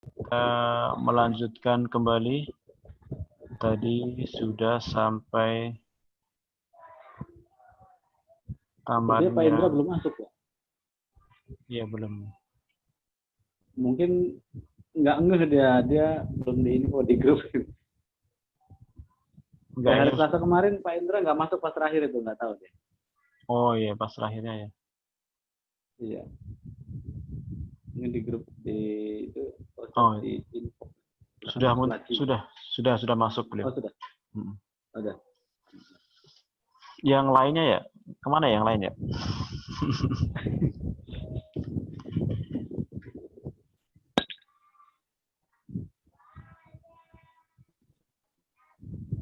Kita melanjutkan kembali. Tadi sudah sampai Sepertinya Pak Indra tamatnya. belum masuk ya? Iya, belum. Mungkin nggak ngeh dia belum di info di grup. Enggak, Kayak ini hari Selasa kemarin Pak Indra nggak masuk pas terakhir itu, nggak tahu deh. oh iya, pas terakhirnya ya. Iya. Ini di grup di itu Oh, di info. Nggak sudah masuk lagi. sudah masuk beliau. Oh sudah. Mm. Ada. Yang lainnya ya, kemana yang lainnya?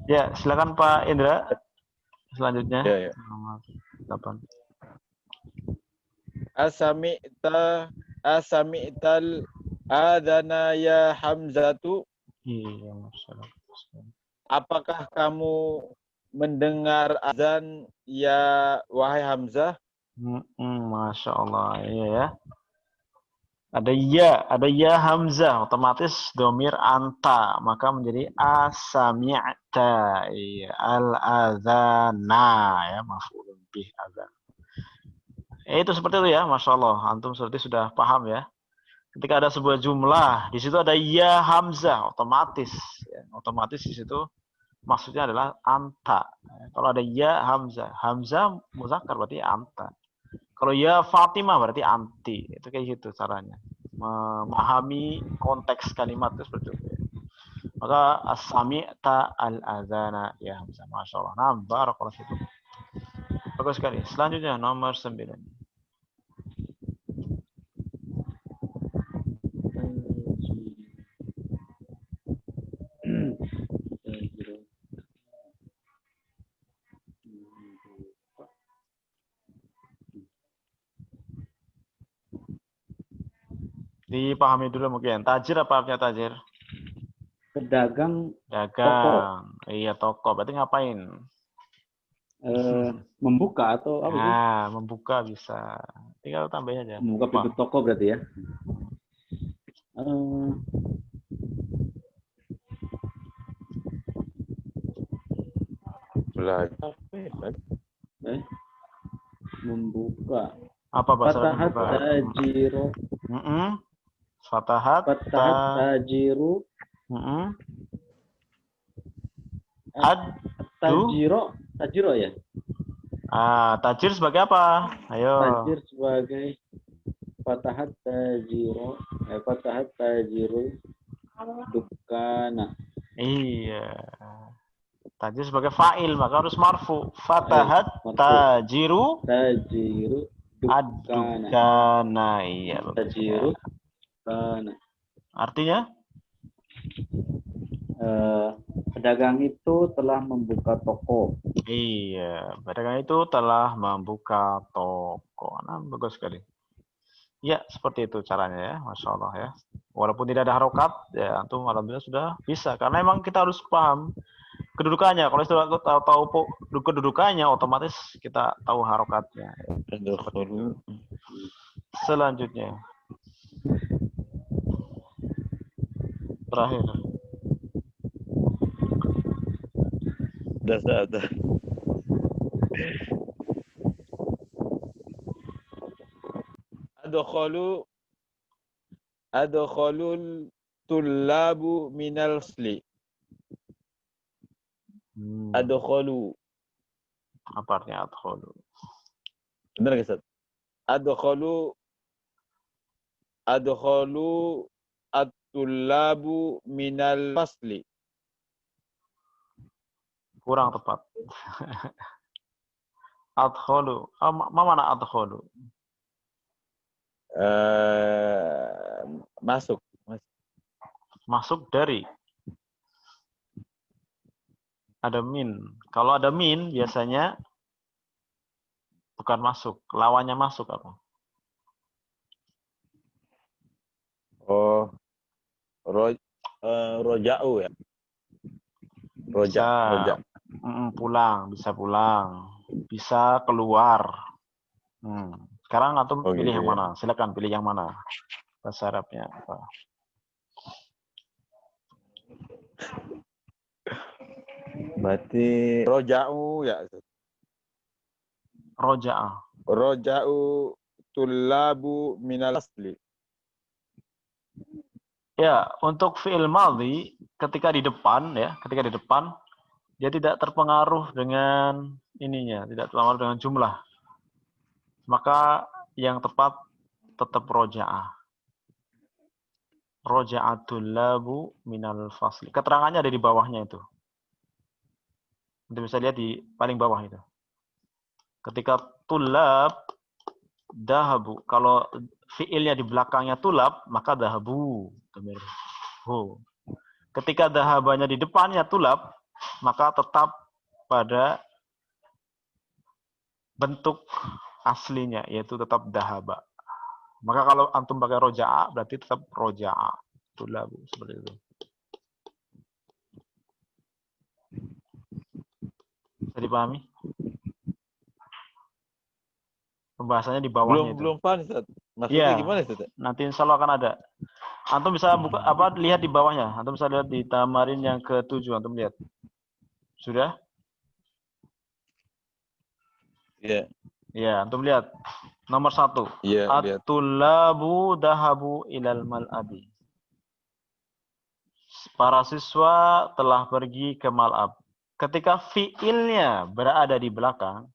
Ya, silakan Pak Indra. Selanjutnya Ya, ya. nomor 8. Asami'tal adana ya Hamzatu. Iya, masalah. Apakah kamu mendengar azan ya wahai Hamzah? Masya Allah, iya ya. Ada ya hamzah, otomatis domir anta, maka menjadi asami'ta. Iya, al-adzana ya, maf'ulun bih adzan. Itu seperti itu ya, Masya Allah. Antum seperti sudah paham ya. Ketika ada sebuah jumlah, di situ ada ya hamzah, otomatis. Ya, otomatis di situ maksudnya adalah anta. Kalau ada ya hamzah, hamzah muzakkar berarti anta. Kalau ya Fatimah berarti anti. Itu kayak gitu caranya. Memahami konteks kalimat itu seperti itu. Maka as-sami'ta al-adzana ya hamzah. Masya Allah. Nah, barakallahu fikum. Bagus sekali. Selanjutnya nomor 9. Dipahami dulu mungkin. Tajir apa artinya tajir? Pedagang toko. Dagang. Iya, toko. Berarti ngapain? Membuka atau apa sih? Nah, membuka bisa. Tinggal tambahin aja. Membuka pintu toko berarti ya. Belajar. Membuka. Apa bahasa Fatahat membuka? tajiru. Fatahat tajiru. Tajiro ya? Tajir sebagai apa? Ayo. Tajir sebagai fatahat tajiru dukana. Iya. Tajir sebagai fa'il maka harus marfu. Fatahat tajiru dukana. Iya, tajiru dukana. Artinya? Pedagang itu telah membuka toko. Iya, pedagang itu telah membuka toko. Nah, bagus sekali. Ya, seperti itu caranya ya, Masya Allah ya. Walaupun tidak ada harokat, ya antum alhamdulillah sudah bisa. Karena memang kita harus paham kedudukannya. Kalau sudah tahu kedudukannya, otomatis kita tahu harokatnya. Selanjutnya, terakhir. Dah. Adkhalul tullabu minal fasli. Adkhalu. Apa artinya adkhalu? Benar nggak, Ustaz? Adkhalu at-tullabu minal fasli. Kurang tepat. Adkhalu. Mana adkhalu? Masuk dari. Ada min. Kalau ada min biasanya bukan masuk. Lawannya masuk apa? Oh, roja'u ya. Roja. Pulang, bisa pulang. Bisa keluar. Sekarang antum pilih yang mana? Silakan pilih yang mana. Bahasa Arabnya apa? Berarti roja'u ya. Ustaz. Roja'ah. Roja'u tullabu minal asli. Ya, untuk fi'il madhi ketika di depan ya, ketika di depan dia tidak terpengaruh dengan ininya, tidak terpengaruh dengan jumlah. Maka yang tepat tetap roja'ah. Roja'atul labu minal fasli. Keterangannya ada di bawahnya itu. Anda bisa lihat di paling bawah itu. Ketika tulab dahabu, kalau fiilnya di belakangnya tulab, maka dahabu. Ketika dahabanya di depannya tulab, maka tetap pada bentuk aslinya, yaitu tetap dahaba. Maka kalau antum pakai roja'a, berarti tetap roja'a. Tulab, seperti itu. Bisa dipahami? Pembahasannya di bawahnya itu. Belum paham, Ustaz. Maksudnya Iya. gimana, Ustaz? Nanti insya Allah akan ada. Antum bisa buka lihat di bawahnya. Antum bisa lihat di tamarin yang ke-7. Antum lihat. Sudah? Iya. Ya, antum lihat. Nomor 1. Iya, lihat. At-tullabu dahabu ilal mal'abi. Para siswa telah pergi ke mal'ab. Ketika fiilnya berada di belakang,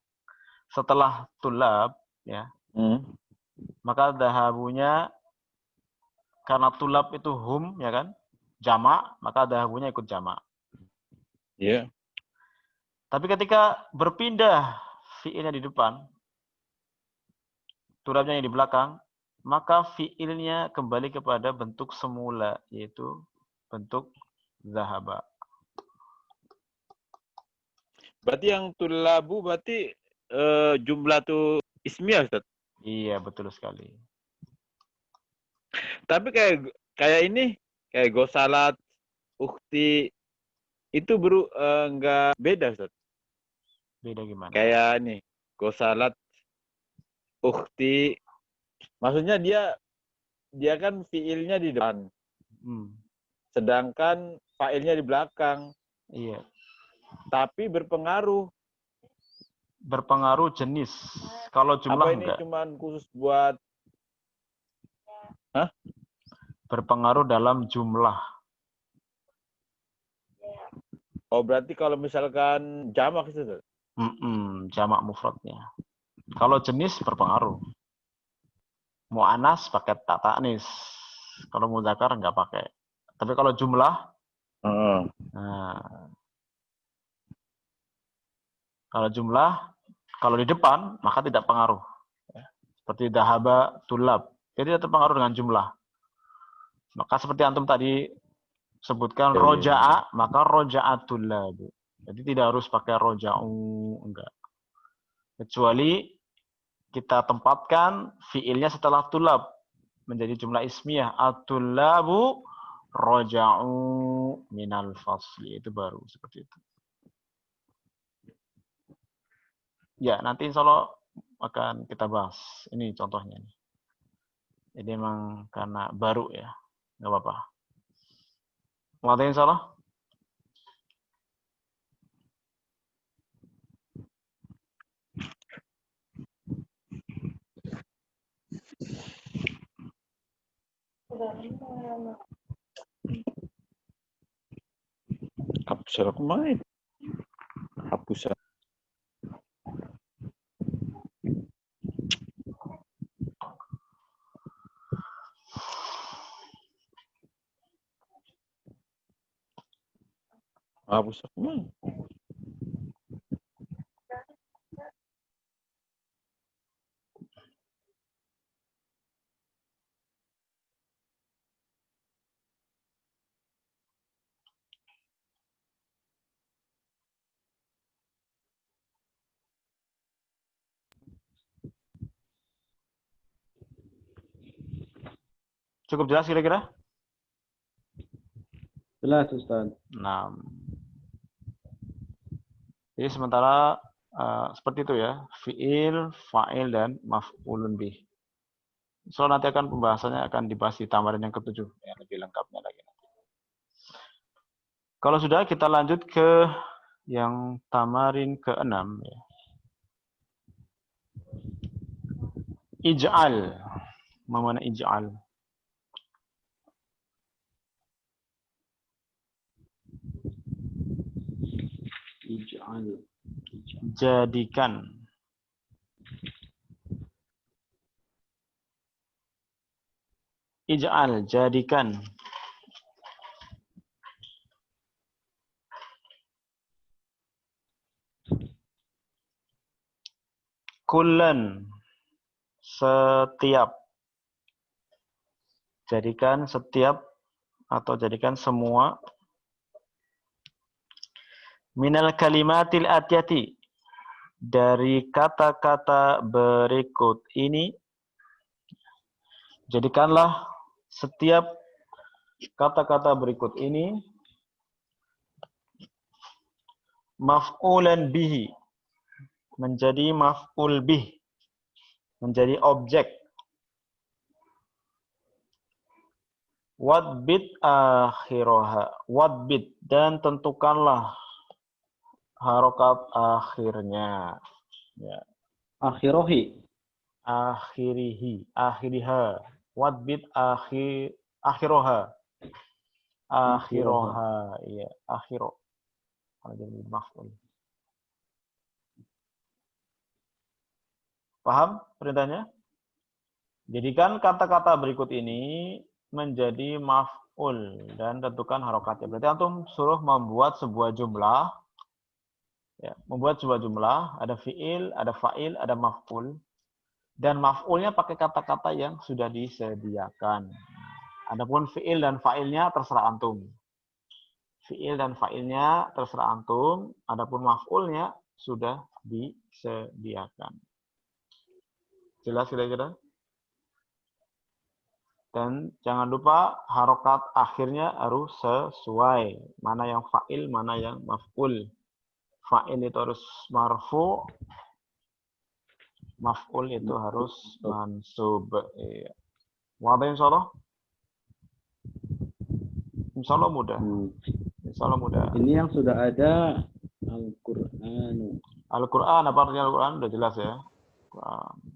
setelah tulab, ya, maka dahabunya, karena tulab itu hum, ya kan, jamak, maka dahabunya ikut jamak. Iya. Tapi ketika berpindah fiilnya di depan, tulabnya yang di belakang, maka fiilnya kembali kepada bentuk semula, yaitu bentuk zahaba. Berarti yang tullabu berarti jumlah tuh ismiyah, Ustaz. Iya, betul sekali. Tapi kayak ini, kayak gosalat, ukhti, itu enggak beda, Ustaz. Beda gimana? Kayak nih, gosalat, ukhti, maksudnya dia kan fiilnya di depan. Sedangkan fa'ilnya di belakang. Iya. Tapi berpengaruh. Berpengaruh jenis. Kalau jumlah apa ini enggak. cuman khusus buat Berpengaruh dalam jumlah. Oh, berarti kalau misalkan jamak itu. Jamak mufradnya. Kalau jenis berpengaruh. Mu'anas pakai ta ta'nis. Kalau mudzakar enggak pakai. Tapi kalau jumlah, nah, kalau jumlah, kalau di depan, maka tidak pengaruh. Seperti dahaba, tulab. Jadi tidak terpengaruh dengan jumlah. Maka seperti antum tadi sebutkan roja'a, maka roja'atul lab. Jadi tidak harus pakai roja'u, enggak. Kecuali kita tempatkan fiilnya setelah tulab menjadi jumlah ismiyah. At-tullabu roja'u minal fasli. Itu baru seperti itu. Ya, nanti insya Allah akan kita bahas. Ini contohnya. Jadi memang karena baru ya. Nggak apa-apa. Ngerti insya Allah? Hapus aku main. Hapus. Hapus aku main. Cukup jelas kira-kira? Jelas, Ustaz. Nah, jadi sementara seperti itu ya, fiil, fa'il, dan maf'ulun bih. So nanti akan pembahasannya akan dibahas di tamarin yang ke-7 yang lebih lengkapnya lagi. Kalau sudah, kita lanjut ke Yang tamarin ke-6 ya. Ij'al. Mana ij'al? Ij'al. Jadikan. Ij'al, jadikan. Kullan, setiap. Jadikan setiap atau jadikan semua. Minal kalimatil atiyati, dari kata-kata berikut ini. Jadikanlah setiap kata-kata berikut ini maf'ulan bihi, menjadi maf'ul bih, menjadi objek. Wadbit akhiraha, wadbit, dan tentukanlah harokat akhirnya. Ya. Akhirohi. Akhirihi, akhiriha. Wadbit akhiroha. Akhiroha, iya, akhiro. Kalau jadi maf'ul. Paham perintahnya? Jadikan kata-kata berikut ini menjadi maf'ul dan tentukan harokatnya. Berarti antum suruh membuat sebuah jumlah. Ya, membuat sebuah jumlah, ada fi'il, ada fa'il, ada maf'ul. Dan maf'ulnya pakai kata-kata yang sudah disediakan. Adapun fi'il dan fa'ilnya terserah antum. Fi'il dan fa'ilnya terserah antum. Adapun maf'ulnya sudah disediakan. Jelas kira-kira? Dan jangan lupa harokat akhirnya harus sesuai. Mana yang fa'il, mana yang maf'ul. Fa'il itu harus marfu, maf'ul itu harus mansub. Iya. Wadah insyaallah? Insyaallah mudah. Insyaallah mudah. Ini yang sudah ada Al-Qur'an. Al-Qur'an, apa artinya Al-Qur'an? Udah jelas ya.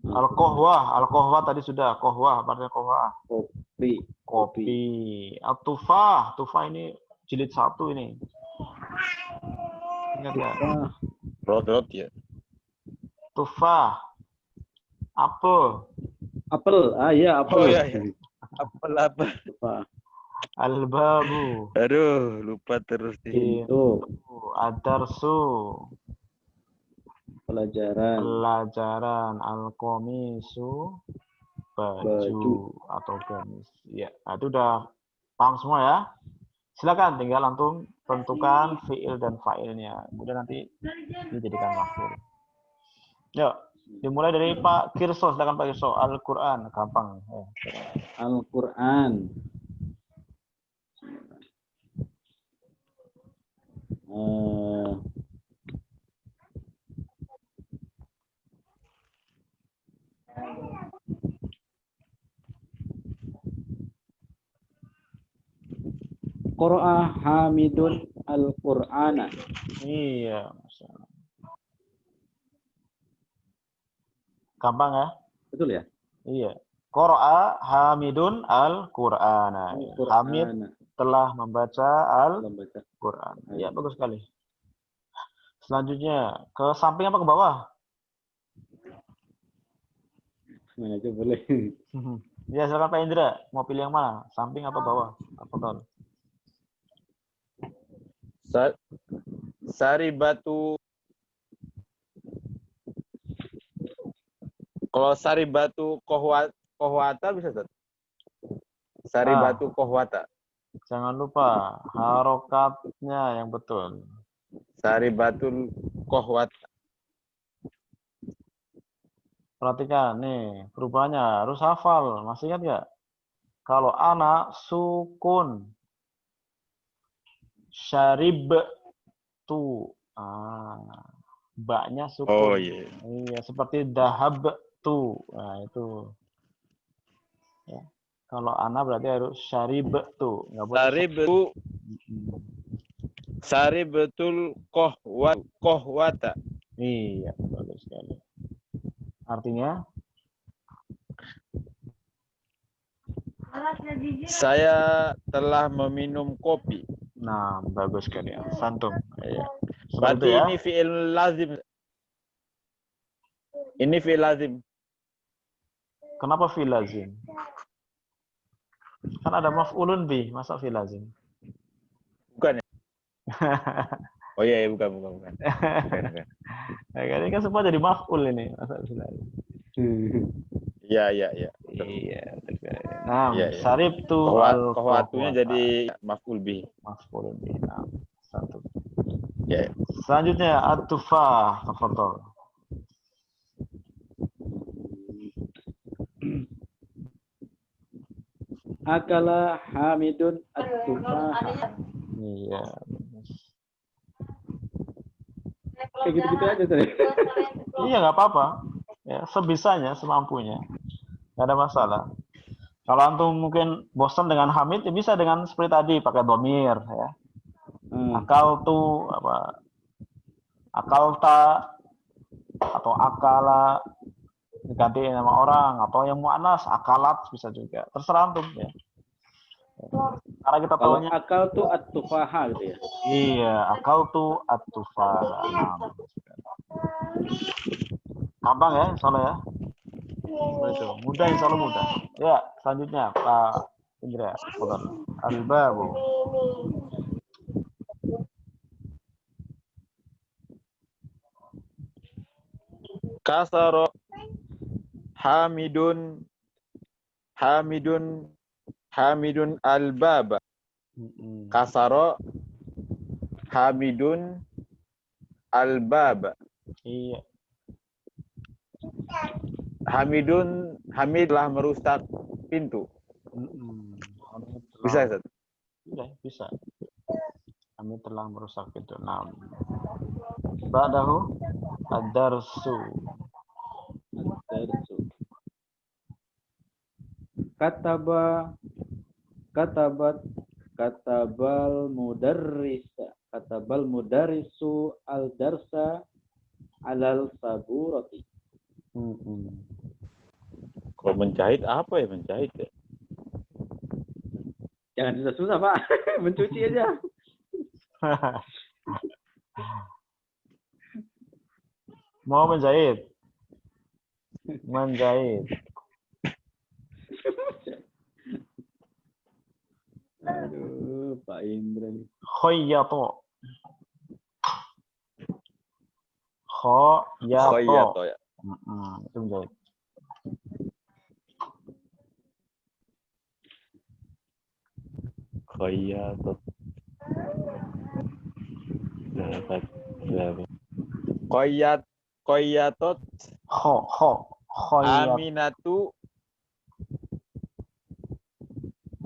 Al-Qahwah, Al-Qahwah tadi sudah. Qahwah, apa artinya qahwah? Kopi. At-tufah, tufah ini jilid 1 ini. Ingat ya? Rot ya. Tufah. Apel. Apel. Ah iya, apel. Oh iya. Apa? Al-babu. Aduh, lupa terus nih. Pintu. Ad-darsu. Pelajaran. Al-qamisu. Baju atau gamis. Ya, nah, itu udah paham semua ya. Silakan tinggal antum tentukan fi'il dan fa'ilnya. Kemudian nanti dijadikan maf'ul. Yuk, dimulai dari Pak Kirso. Silakan Pak Kirso. Al-Qur'an, gampang. Al-Qur'an. Qara'a Hamidun Al-Qur'ana. Iya, masalah. Gampang ya? Betul ya? Iya. Qara'a Hamidun Al-Qur'ana. Hamid telah membaca Al-Qur'an. Iya, bagus sekali. Selanjutnya, ke samping apa ke bawah? Mana aja boleh. Ya, silakan Pak Indra. Mau pilih yang mana? Samping atau bawah? Apa Saribatu. Kalau saribatu kohwata bisa Ustaz? Saribatu kohwata. Jangan lupa harokatnya yang betul. Saribatul kohwata. Perhatikan nih, perubahannya harus hafal. Masih ingat nggak? Kalau anak sukun, syarib tu, baknya sukun. Oh iya. Iya, seperti dahab tu. Nah itu. Ya. Kalau anak berarti harus syarib tu. Nggak boleh. Saribetul Kohwata. Iya, bagus sekali. Artinya? Saya telah meminum kopi. Nah, bagus sekali. Santum. Iya. Seperti Berarti itu ya. ini fi'il lazim. Ini fi'il lazim. Kenapa fi'il lazim? Kan ada maf'ulun bih, masa fi'il lazim? Bukan ya? Oh iya, bukan. Bukan. Ya, ini kan semua jadi maf'ul ini, masa fi'il lazim. Iya. Iya. Nah, Iya. saribtu Kohwatunya jadi maf'ul bih. maf'ulun bih. Nah, santum. Ya. Selanjutnya at-tufah, tafadhol. Akala Hamidun at-tufaha. Iya. Kayak gitu-gitu aja tadi. Iya, nggak apa-apa. Ya, sebisanya, semampunya. Nggak ada masalah. Kalau antum mungkin bosan dengan Hamid, ya bisa dengan seperti tadi, pakai domir. Ya. Akal tuh, apa, akalta, atau akala, diganti nama orang, atau yang mu'anas, akalat, bisa juga. Terserah antum. Ya. Karena kita Kalau tahunya, akal tuh at-tufaha gitu ya. iya, akal tuh at-tufah. Gampang ya, insyaallah ya. Seperti itu. Mudah, insyaallah mudah. Ya, selanjutnya Pak Indra. Al-babu. Kasaro Hamidun al-baba. Kasaro Hamidun al-baba. Iya. Hamid telah merusak pintu. Bisa, Ustaz? Bisa. Hamid telah merusak pintu. Nah. Ba'dahu ad-darsu. Katabal mudarrisu al-darsa alal saburati. Kalau menjahit apa ya menjahit ya? Jangan susah-susah, Pak. Mencuci aja. Mau menjahit. Menjahit. Aduh, Pak Indra nih. Khayyato. Khayyato ya. Itu menjahit. Khayyatot. Khayyatot. Aminatu.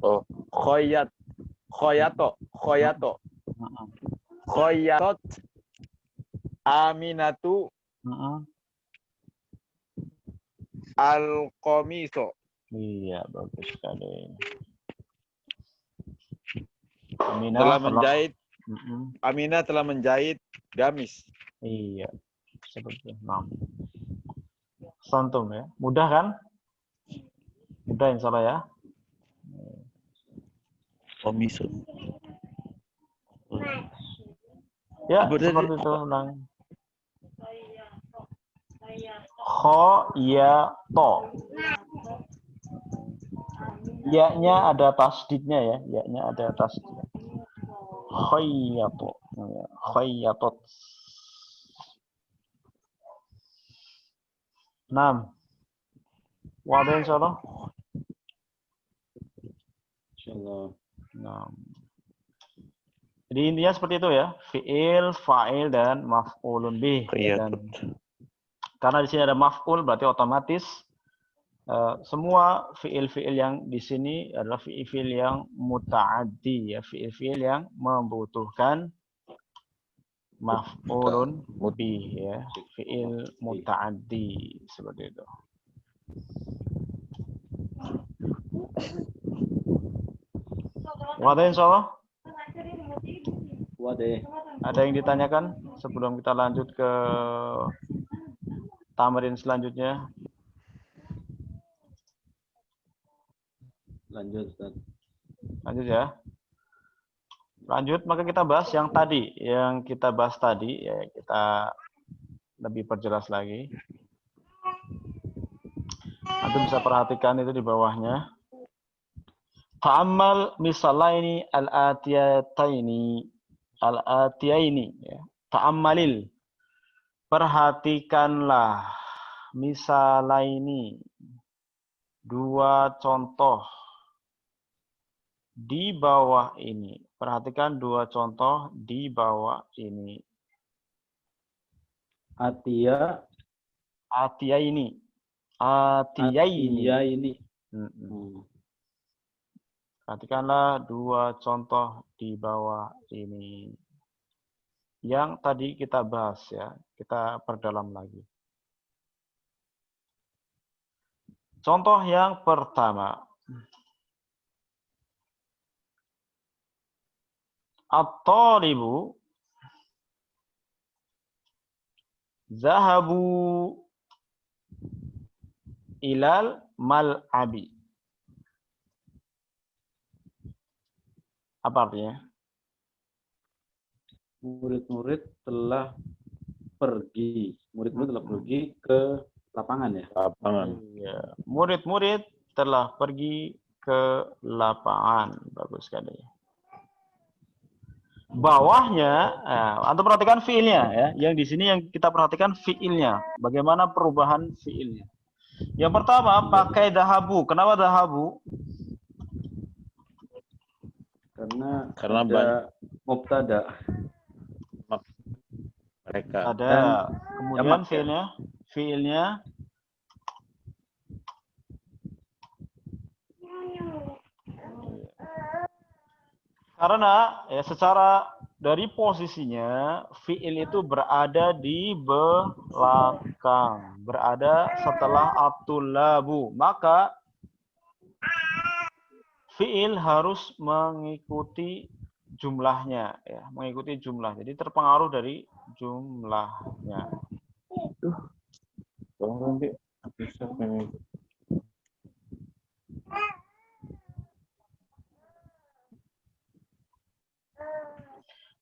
Oh, Khayyatot. Khayyatot. Aminatu. Al-qamiso. Iya, bagus sekali. Aminah telah menjahit gamis. Iya, seperti itu. Santum ya. Mudah kan? Mudah insyaallah ya. Qamiso. Ya, seperti itu. Khayyato. Ya-nya ada tasdidnya ya. Ya-nya ada tasdid. Khayyato. Khayyatot. 6. Wadah insyaallah. Insyaallah. 6. Jadi intinya seperti itu ya. Fi'il, fa'il, dan maf'ulun bih. Karena di sini ada maf'ul berarti otomatis semua fi'il-fi'il yang di sini adalah fi'il yang muta'addi ya, fi'il yang membutuhkan maf'ulun bih ya, fi'il muta'addi seperti itu. Wadah insyaallah. Wadah. Ada yang ditanyakan sebelum kita lanjut ke tamrin selanjutnya? Lanjut, Ustaz. Lanjut ya. Lanjut, maka kita bahas yang tadi. Yang kita bahas tadi, ya kita lebih perjelas lagi. Nanti bisa perhatikan itu di bawahnya. Ta'ammal misalaini al-atiyataini. Al-atiyaini. Ya. Ta'ammalil. Perhatikanlah. Misalaini. Dua contoh. Di bawah ini. Perhatikan dua contoh di bawah ini. Atia Atiyaini. Atiyaini. ini. Perhatikanlah dua contoh di bawah ini. Yang tadi kita bahas ya. Kita perdalam lagi. Contoh yang pertama. At-talibu zahabu ilal mal'abi. Apa artinya? Murid-murid telah pergi. Murid-murid telah pergi ke lapangan ya. Lapangan. Iya. Murid-murid telah pergi ke lapangan. Bagus sekali. Bawahnya, antum perhatikan fiilnya ya. Yang di sini yang kita perhatikan fiilnya. Bagaimana perubahan fiilnya. Yang pertama pakai dahabu. Kenapa dahabu? Karena Karena ada banyak mubtada. mereka. Ada. Dan Kemudian jamak, fiilnya, fiilnya karena ya secara dari posisinya fiil itu berada di belakang, berada setelah at-tullabu, maka fiil harus mengikuti jumlahnya ya, mengikuti jumlah. Jadi terpengaruh dari jumlahnya. Tolong nanti bisa ini.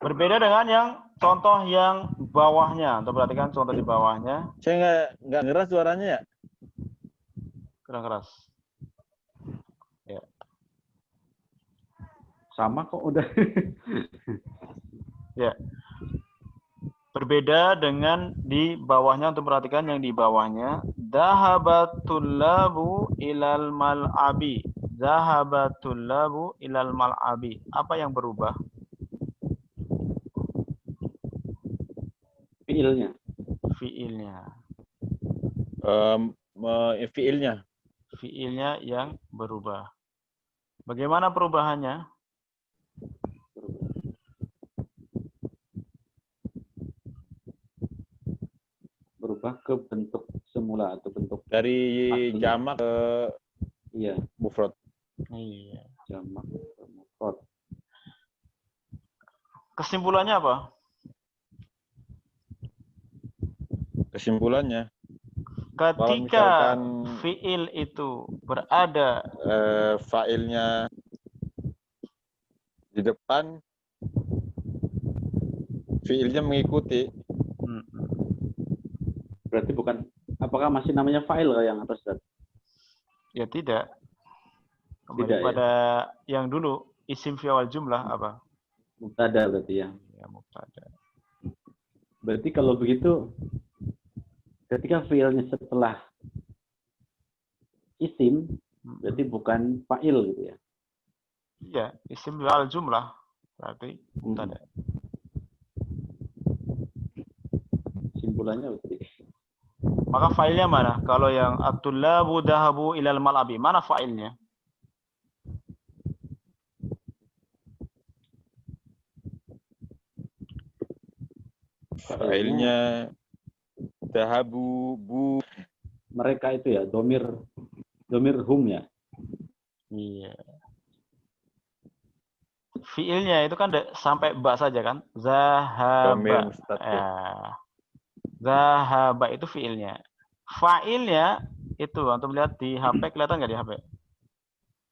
Berbeda dengan yang contoh yang bawahnya. Untuk perhatikan contoh di bawahnya. Saya nggak ngeras suaranya ya. Kurang keras. Ya. Sama kok udah. Ya. Berbeda dengan di bawahnya. Untuk perhatikan yang di bawahnya. Dhahabatul labu ilal mal'abi. Dhahabatul labu ilal mal'abi. Apa yang berubah? Fiilnya. Fiilnya. Fiilnya. Fiilnya yang berubah. Bagaimana perubahannya? Berubah ke bentuk semula atau bentuk Dari asli. jamak ke Iya, mufrad. Iya. jamak ke mufrad. Kesimpulannya apa? Kesimpulannya, Ketika misalkan fiil itu berada failnya di depan, fiilnya mengikuti. Berarti bukan, apakah masih namanya fa'il yang atas, Ustaz? ya tidak. Kembali Tidak, ya. pada yang dulu isim fi awal jumlah apa? Mubtada berarti ya. Ya, mubtada. Berarti kalau begitu ketika fiilnya setelah isim berarti bukan fa'il gitu ya. Iya, isim fi awal jumlah berarti mubtada. Simpulannya berarti. Maka failnya mana? Kalau yang at-tullabu dhahabu ilal mal'abi, mana failnya? Failnya dahabu bu. Mereka itu ya, domir hum ya. Iya. fiilnya itu kan sampai ba saja kan? Domir Zahaba. mustatir. Ya. Zahaba itu fiilnya. Fa'ilnya itu antum lihat di HP, kelihatan nggak di HP?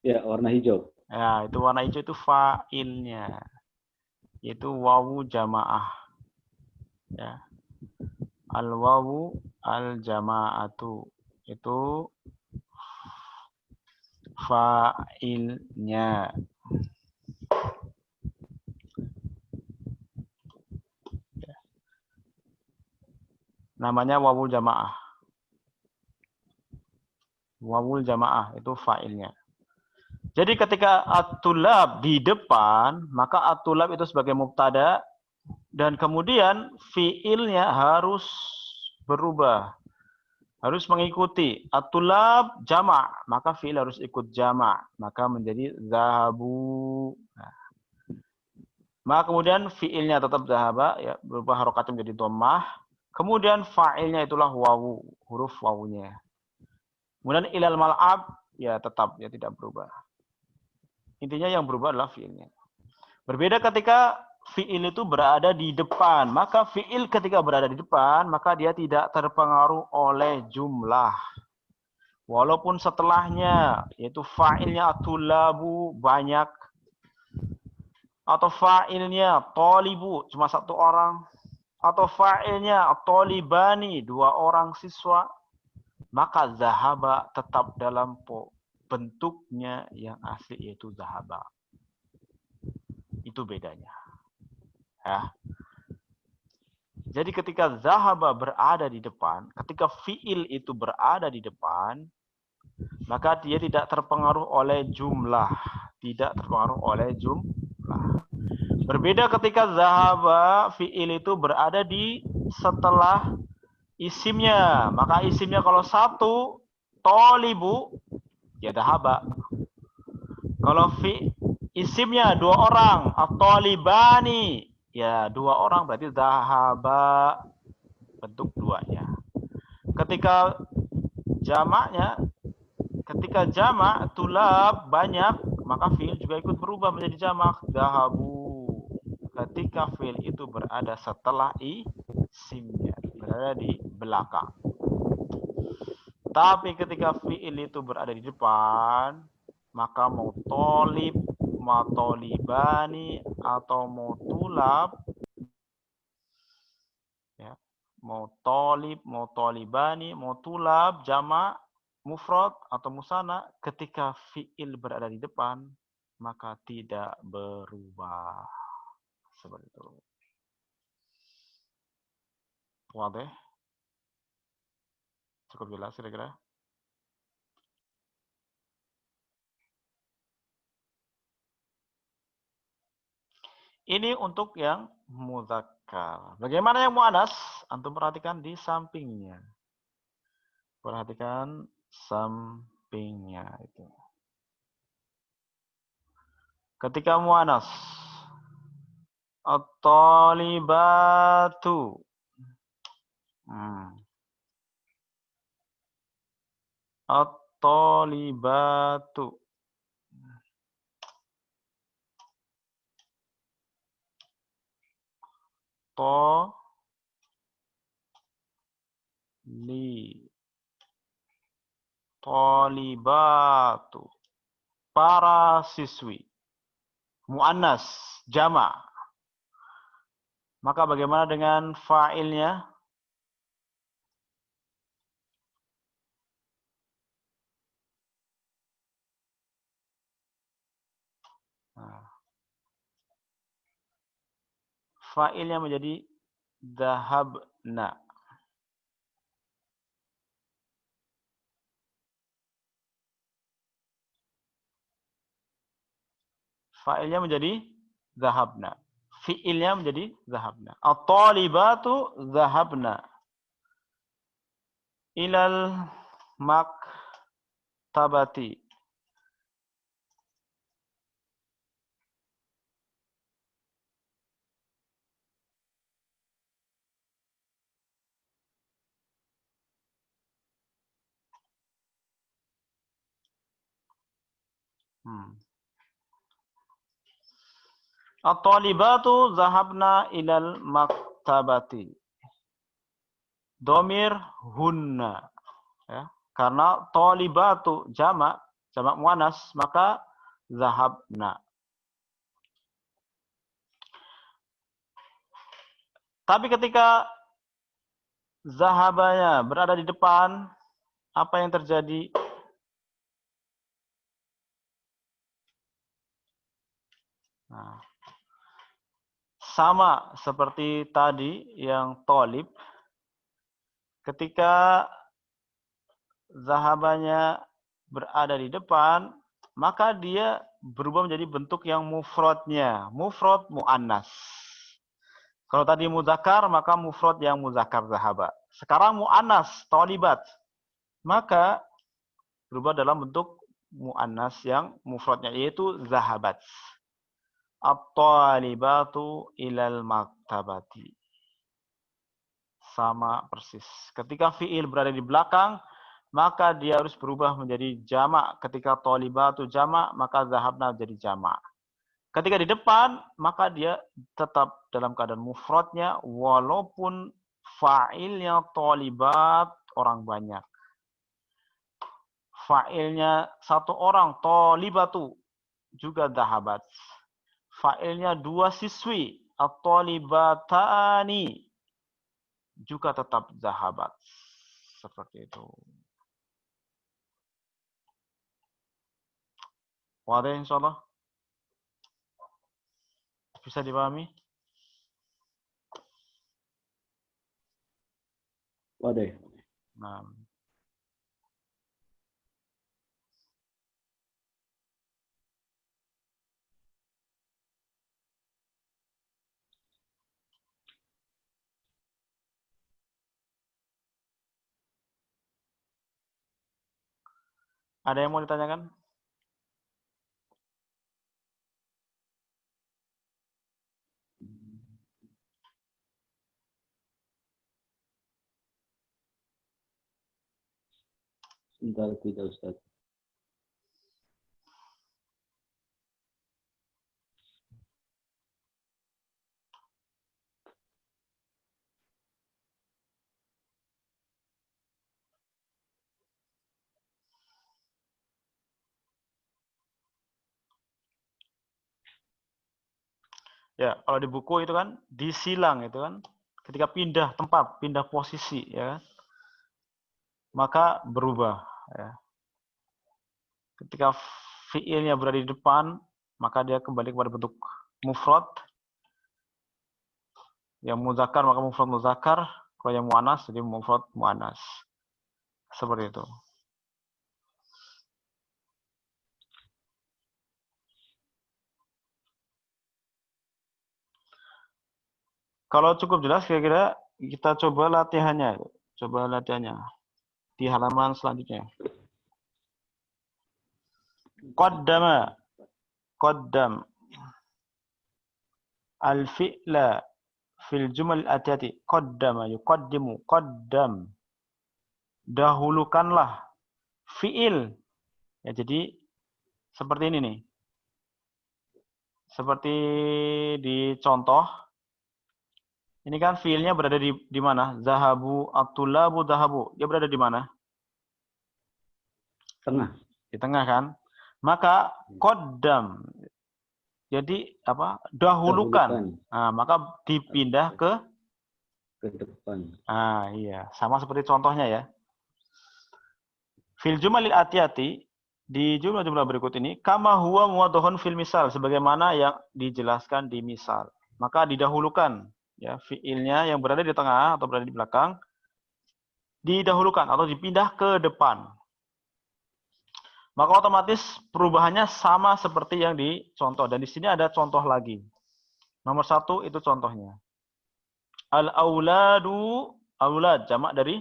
Ya, warna hijau. Ya, itu warna hijau itu fa'ilnya. Itu wawu jamaah. Ya. Al-wawu al-jama'atu. Itu fa'ilnya. Namanya wawul jamaah. Wawul jamaah itu fa'ilnya. Jadi ketika at-tulab di depan, maka at-tulab itu sebagai mubtada dan kemudian fi'ilnya harus berubah. Harus mengikuti at-tulab jama', maka fi'il harus ikut jama', maka menjadi zahabu. Nah. Maka kemudian fi'ilnya tetap zahaba, ya, berubah harokatnya menjadi dhammah. Kemudian fa'ilnya itulah wawu, huruf wawunya. Kemudian ilal mal'ab, ya tetap, ya tidak berubah. Intinya yang berubah adalah fi'ilnya. Berbeda ketika fi'il itu berada di depan. Maka fi'il ketika berada di depan, maka dia tidak terpengaruh oleh jumlah. Walaupun setelahnya, yaitu fa'ilnya atulabu banyak. Atau fa'ilnya tolibu, cuma satu orang. Atau fa'ilnya tolibani, dua orang siswa. Maka zahaba tetap dalam bentuknya yang asli, yaitu zahaba. Itu bedanya. Ya. Jadi ketika zahaba berada di depan, ketika fi'il itu berada di depan, maka dia tidak terpengaruh oleh jumlah. Tidak terpengaruh oleh jumlah. Berbeda ketika zahaba, fi'il itu berada di setelah isimnya. Maka isimnya kalau satu, tolibu, ya zahaba. Kalau isimnya dua orang, at-talibani, ya dua orang berarti zahaba, bentuk duanya. Ketika jamaknya, ketika jamak tulab banyak, maka fiil juga ikut berubah menjadi jamak, zahabu. Ketika fiil itu berada setelah isimnya, berada di belakang. Tapi ketika fiil itu berada di depan, maka mau tolib, mau tolibani, atau mau tulab, ya, mau tolib, mau tolibani, mau tulab, jamak, mufrad atau musana, ketika fiil berada di depan, maka tidak berubah. Seperti itu. Wadah? Cukup jelas kira-kira? Ini untuk yang mudzakkar. Bagaimana yang muannas? Antum perhatikan di sampingnya. Perhatikan sampingnya itu. Ketika muannas, at-talibatu. At-talibatu. Talibatu. Para siswi. Muannas, jama'. Maka bagaimana dengan fa'ilnya? Nah. Fa'ilnya menjadi dhahabna. Fa'ilnya menjadi dhahabna. Fi'ilnya menjadi dhahabna. At-talibatu dhahabna ilal maktabati. At-talibatu zahabna ilal maktabati. Domir hunna. Ya. Karena talibatu jamak muannas, maka zahabna. Tapi ketika zahabanya berada di depan, apa yang terjadi? Nah, sama seperti tadi yang tolib, ketika zahabanya berada di depan, maka dia berubah menjadi bentuk yang mufradnya, mufrad muannas. Kalau tadi muzakkar, maka mufrad yang muzakkar zahaba. Sekarang muannas tolibat, maka berubah dalam bentuk muannas yang mufradnya, yaitu zahabat. At-talibatu ilal maktabati. Sama persis. Ketika fiil berada di belakang, maka dia harus berubah menjadi jamak. Ketika talibatu jamak, maka zahabna jadi jamak. Ketika di depan, maka dia tetap dalam keadaan mufradnya, walaupun fa'ilnya talibat orang banyak. Fa'ilnya satu orang, talibatu, juga zahabat. Fa'ilnya dua siswi, at-talibatani, juga tetap zahabat. Seperti itu. Wadah insyaallah. Bisa dipahami? Wadah. Nah. Ada yang mau ditanyakan? Sebentar tidak Ustaz. Ya, kalau di buku itu kan disilang itu kan, ketika pindah tempat, pindah posisi, ya, maka berubah. Ya. Ketika fiilnya berada di depan, maka dia kembali kepada bentuk mufrad. Yang muzakkar maka mufrad muzakkar, kalau yang muannas jadi mufrad muannas. Seperti itu. Kalau cukup jelas, kira-kira kita coba latihannya. Coba latihannya di halaman selanjutnya. Qaddama. Qaddam. Al-fi'la fil jumal atiyati. Qaddama yuqaddimu. Qaddam. Dahulukanlah. Fi'il. Ya, jadi seperti ini nih. Seperti di contoh. Ini kan fiilnya berada di mana? Zahabu, at-tullabu, zahabu. Dia berada di mana? Tengah. Di tengah kan? Maka qaddam. Jadi apa? Dahulukan. Nah, maka dipindah ke depan. Ah, iya, sama seperti contohnya ya. Fil jumalil atiyati, di jumlah-jumlah berikut ini, kama huwa muwadhahun fil misal, sebagaimana yang dijelaskan di misal. Maka didahulukan ya, fiilnya yang berada di tengah atau berada di belakang didahulukan atau dipindah ke depan. Maka otomatis perubahannya sama seperti yang di contoh, dan di sini ada contoh lagi. Nomor 1 itu contohnya. Al-auladu, aulad jamak dari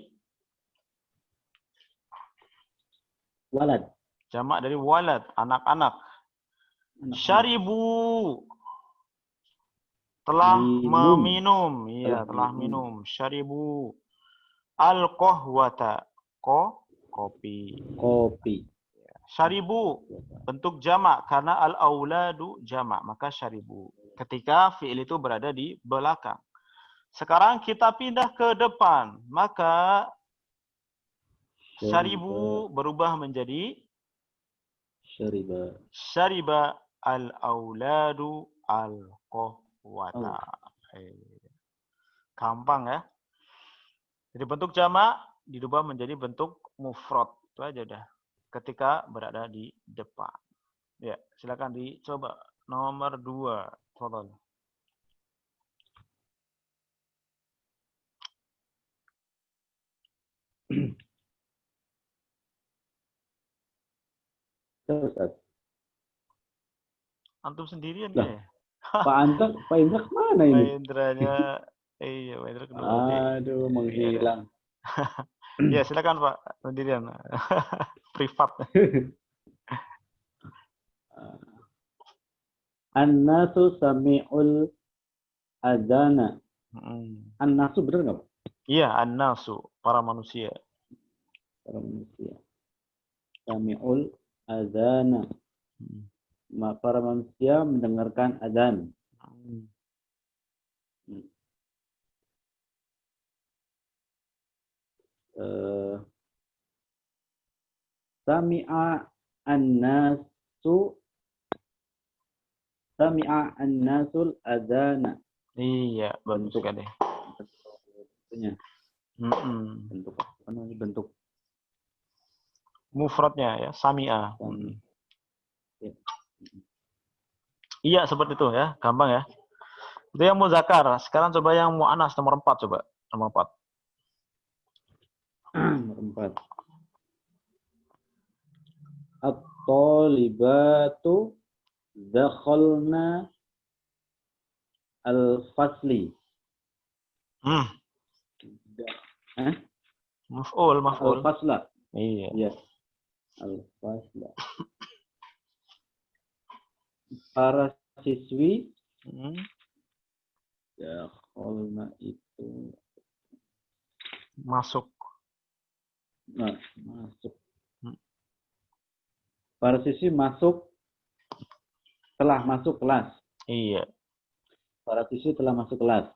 Walad. jamak dari walad, anak-anak. Syaribu, telah meminum. Iya, telah minum. Syaribu. Al-qahwata, kopi. Kopi. Syaribu, bentuk jamak karena al-auladu jamak, maka syaribu. ketika fiil itu berada di belakang. Sekarang kita pindah ke depan, maka syaribu berubah menjadi syariba al-auladu al-qahwata. Gampang ya. Jadi bentuk jamak dirubah menjadi bentuk mufrad. Itu aja udah. Ketika berada di depan. Ya, silakan dicoba. Nomor 2. Tafadhol. Ustaz. Antum sendirian Lah, ya? Pak Indra kemana Pak ini? Indranya, iya Pak Indra kedua tadi. Aduh, menghilang. Ya silakan Pak, sendirian. Privat. An-nasu sami'ul adana. An-nasu benar nggak Pak? Iya, an-nasu, para manusia. Para manusia. Sami'ul adana. Para manusia mendengarkan azan. Sami'a an-nasul adana. Iya, bagus sekali. Bentuknya. Bentuk apa namanya? Bentuk mufradnya ya, sami'a. Ya. Iya, seperti itu ya, gampang ya. Itu yang muzakkar. Sekarang coba yang mu'annas nomor 4 coba. Nomor 4. Nomor 4. At-talibatu dakhalna al-fasli. Maf'ul. Al-fasla. Iya. Iya. Al-fasla. Para siswi dakhalna itu masuk. Masuk. Para siswi telah masuk kelas. Iya. Para siswi telah masuk kelas.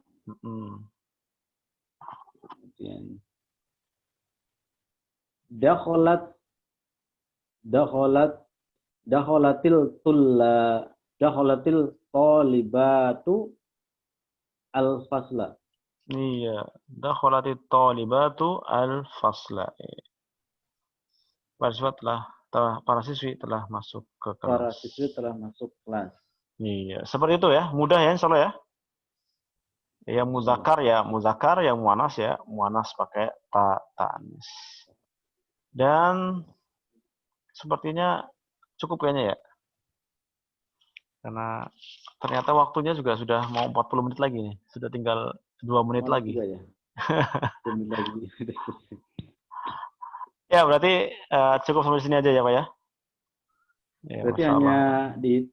Kemudian dakhalatil talibatu al-fasla. Iya, dakhalatit talibatu al-fasla. Para siswi telah masuk ke kelas. Para siswi telah masuk kelas. Iya, seperti itu ya. Mudah ya insyaallah ya. Yang muzakkar, yang muannas ya. Muannas pakai ta'anis. Dan sepertinya cukup kayaknya ya. Karena ternyata waktunya juga sudah mau 40 menit lagi nih. Sudah tinggal 2 menit lagi. Ya. 2 menit lagi. Ya, berarti cukup sampai sini aja ya, Pak ya. Ya, berarti hanya di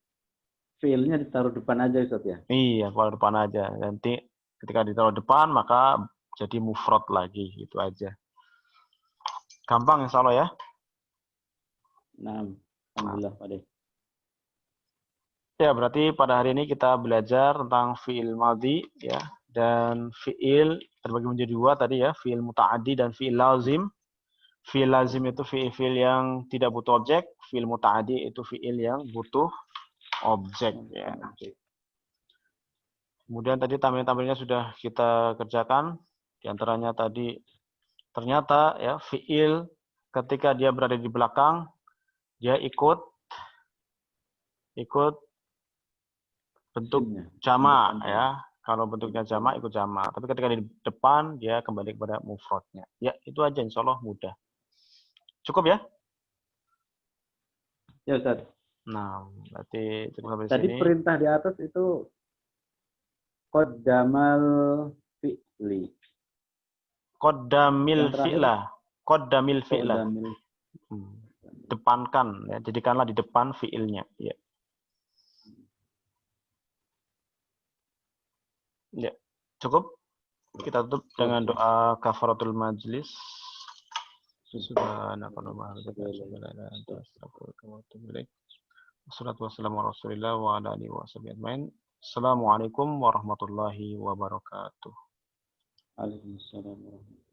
file-nya ditaruh depan aja Ustaz ya? Iya, taruh depan aja. Nanti ketika ditaruh depan maka jadi mufrad lagi, gitu aja. Gampang insyaallah ya. Nah, alhamdulillah Pak De. Ya, berarti pada hari ini kita belajar tentang fi'il madhi ya, dan fi'il terbagi menjadi 2 tadi ya, fi'il muta'addi dan fi'il lazim. Fi'il lazim itu fi'il yang tidak butuh objek, fi'il muta'addi itu fi'il yang butuh objek ya. Kemudian tadi tambahan-tambahannya sudah kita kerjakan. Di antaranya tadi ternyata ya fi'il ketika dia berada di belakang dia ikut bentuk jamak ya. Kalau bentuknya jamak ikut jamak. Tapi ketika di depan dia kembali kepada mufradnya. Ya, itu aja insyaallah mudah. Cukup ya? Ya Ustaz. Nah, berarti cukup sampai tadi sini. Tadi perintah di atas itu qaddamal fi'li. Qaddamil fi'la. Qaddamil fi'la. Depankan ya, jadikanlah di depan fi'ilnya ya. Ya, cukup. Kita tutup dengan doa kafaratul majlis. Subhanakallahumma wa bihamdika asyhadu an la ilaha illa anta astaghfiruka wa atubu ilaik. Wassalatu wassalamu ala Rasulillah wa ala alihi wa sahbihi ajmain. Assalamualaikum warahmatullahi wabarakatuh. Waalaikumsalam warahmatullahi wabarakatuh.